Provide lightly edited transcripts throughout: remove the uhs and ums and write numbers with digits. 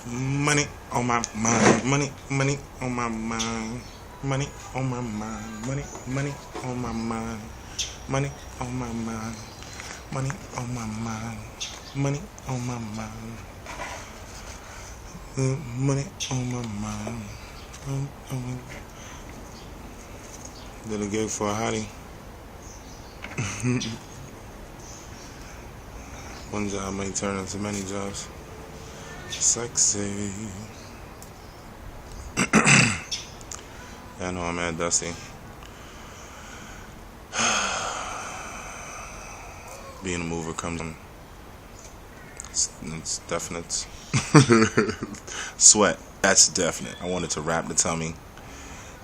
Money on my mind, money on my mind, money on my mind, money on my mind, money on my mind, money on my mind, money on my mind, money on my mind. Did a gig for a hottie. One job may turn into many jobs. Sexy. Yeah, I know I'm at Dusty. Being a mover comes in. It's definite. Sweat. That's definite. I wanted to wrap the tummy.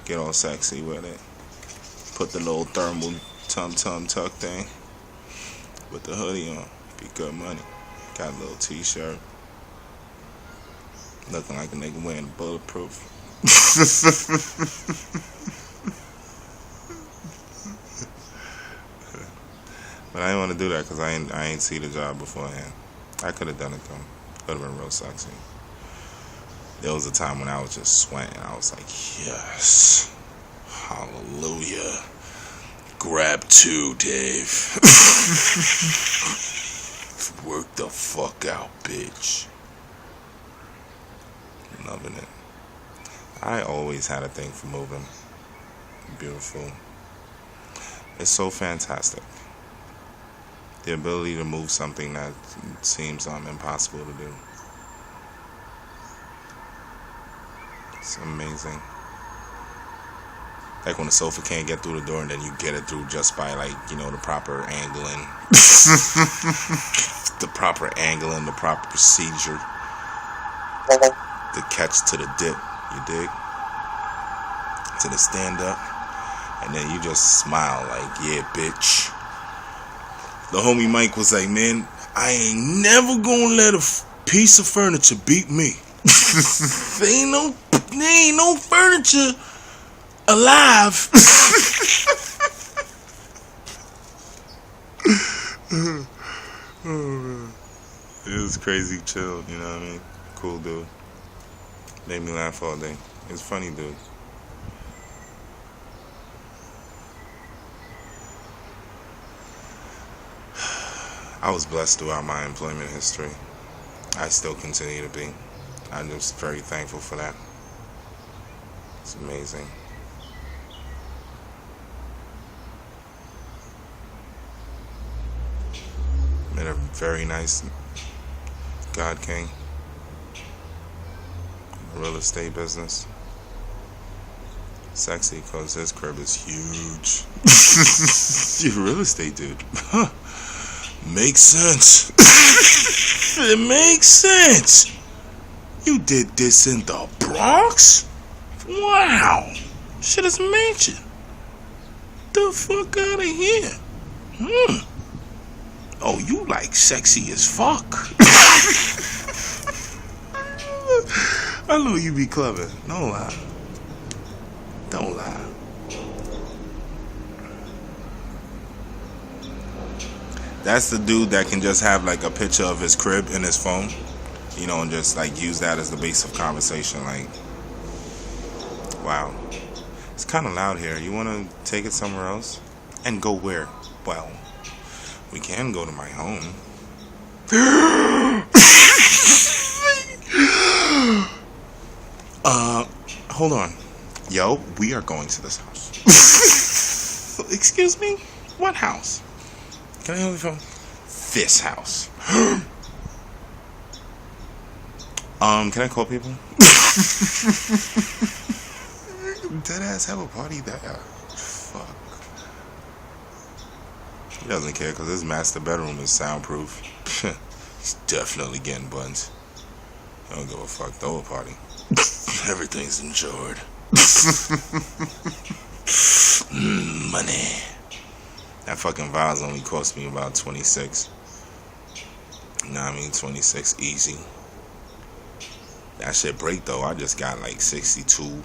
Get all sexy with it. Put the little thermal tum-tum tuck thing. With the hoodie on. Be good money. Got a little t-shirt. Looking like a nigga wearing bulletproof. But I didn't want to do that because I ain't see the job beforehand. I could have done it though. Could have been real sexy. There was a time when I was just sweating. I was like, yes. Hallelujah. Grab two, Dave. Work the fuck out, bitch. Loving it. I always had a thing for moving. Beautiful. It's so fantastic. The ability to move something that seems impossible to do. It's amazing. Like when the sofa can't get through the door and then you get it through just by the proper angling. The proper angling, the proper procedure. The catch to the dip, you dig? To the stand up. And then you just smile like, yeah, bitch. The homie Mike was like, man, I ain't never gonna let a piece of furniture beat me. There ain't no furniture alive. It was crazy chill, you know what I mean? Cool dude. Made me laugh all day. He's a funny dude. I was blessed throughout my employment history. I still continue to be. I'm just very thankful for that. It's amazing. Met a very nice God King. Real estate business. Sexy because his crib is huge. You're a real estate dude. Huh. Makes sense. It makes sense. You did this in the Bronx? Wow. Shit is a mansion. The fuck out of here. Oh, you like sexy as fuck. I know you be clever. Don't lie. Don't lie. That's the dude that can just have like a picture of his crib in his phone, and just like use that as the base of conversation. Like, wow, it's kind of loud here. You want to take it somewhere else? And go where? Well, we can go to my home. Hold on. Yo, we are going to this house. Excuse me? What house? Can I hold your phone? This house. Can I call people? Deadass have a party there. Fuck. He doesn't care because his master bedroom is soundproof. He's definitely getting buns. I don't give a fuck. Throw a party. Everything's insured. Money. That fucking vase only cost me about 26. Nah, I mean 26 easy. That shit break though. I just got like 62.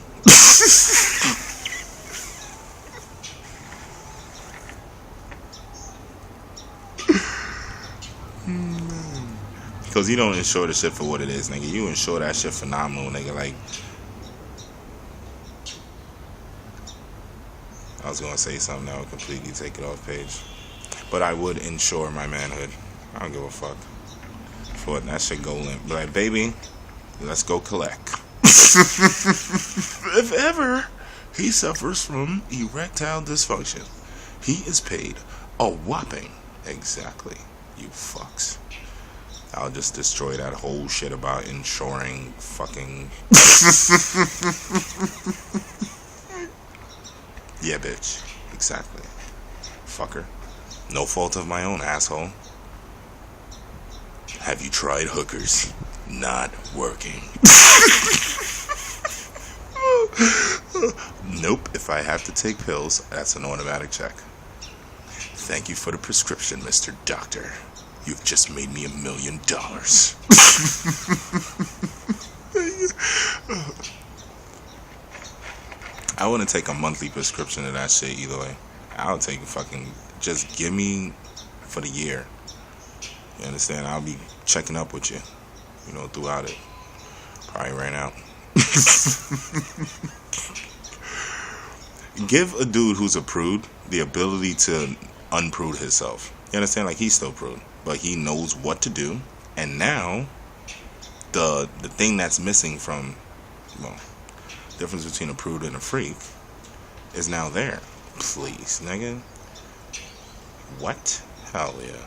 Cause you don't insure the shit for what it is, nigga. You insure that shit phenomenal, nigga. Like, I was gonna say something that would completely take it off page, but I would insure my manhood. I don't give a fuck. For it, that shit go limp. But like, baby, let's go collect. If ever he suffers from erectile dysfunction, he is paid a whopping, exactly, you fucks. I'll just destroy that whole shit about insuring fucking. Yeah, bitch. Exactly. Fucker. No fault of my own, asshole. Have you tried hookers? Not working. Nope. If I have to take pills, that's an automatic check. Thank you for the prescription, Mr. Doctor. You've just made me $1 million. I wouldn't take a monthly prescription of that shit either way. I'll take fucking, just give me for the year. You understand? I'll be checking up with you, you know, throughout it. Probably ran out. Give a dude who's a prude the ability to unprude himself. You understand? Like, he's still prude, but he knows what to do. And now, the thing that's missing from, well, difference between a prude and a freak is now there. Please, nigga. What? Hell yeah.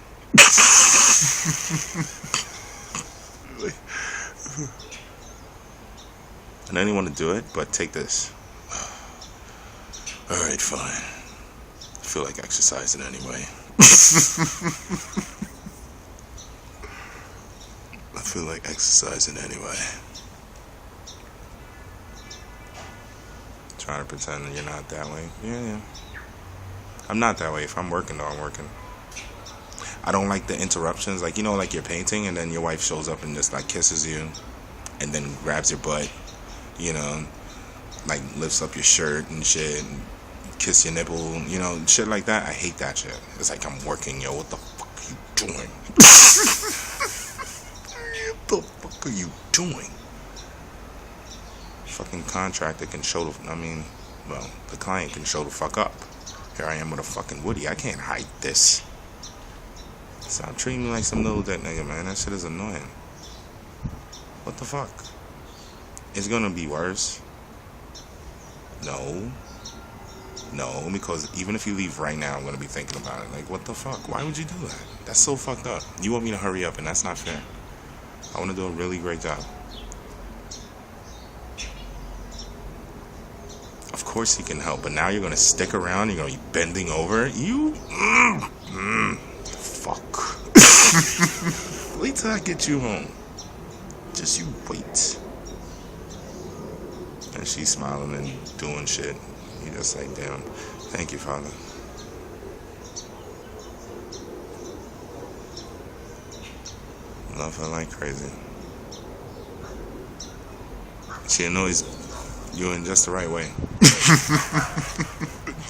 And I didn't want to do it, but take this. Alright, fine. I feel like exercising anyway. I feel like exercising anyway. Trying to pretend that you're not that way. Yeah. I'm not that way. If I'm working, though, I'm working. I don't like the interruptions. Like, you know, like you're painting and then your wife shows up and just, like, kisses you and then grabs your butt, you know, like lifts up your shirt and shit and kiss your nipple, you know, shit like that. I hate that shit. It's like, I'm working, yo. What the fuck are you doing? What the fuck are you doing? Fucking contractor can show the, the client can show the fuck up. Here I am with a fucking Woody. I can't hide this. Stop treating me like some little dick nigga, man. That shit is annoying. What the fuck? It's gonna be worse. No, because even if you leave right now, I'm gonna be thinking about it. Like, what the fuck? Why would you do that? That's so fucked up. You want me to hurry up, and that's not fair. I want to do a really great job. Of course he can help, but now you're gonna stick around. You're gonna be bending over. Fuck. Wait till I get you home. Just you wait. And she's smiling and doing shit. You just like, damn. Thank you, Father. Love her like crazy. She annoys you in just the right way.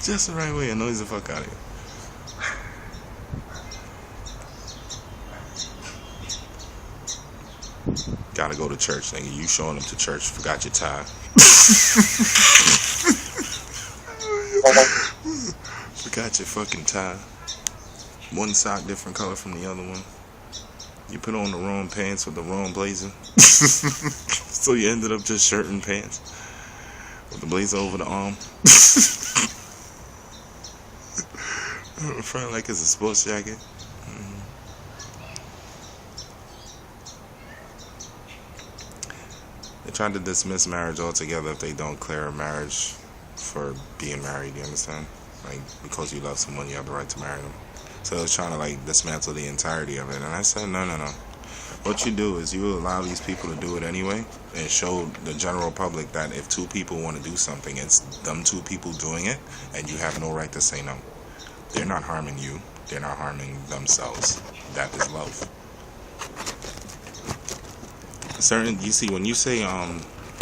Just the right way. Annoys the fuck out of you. Gotta go to church, nigga. You showing up to church. Forgot your tie. Forgot your fucking tie. One sock different color from the other one. You put on the wrong pants with the wrong blazer. So you ended up just shirt and pants with the blazer over the arm. Front like it's a sports jacket. They tried to dismiss marriage altogether if they don't clear a marriage for being married, you understand? Like, because you love someone, you have the right to marry them. So I was trying to, like, dismantle the entirety of it. And I said, no. What you do is you allow these people to do it anyway and show the general public that if two people want to do something, it's them two people doing it, and you have no right to say no. They're not harming you. They're not harming themselves. That is love. You see, when you say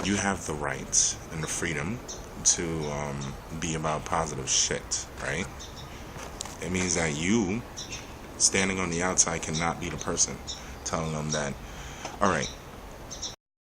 you have the right and the freedom to be about positive shit, right? It means that you, standing on the outside, cannot be the person telling them that All right.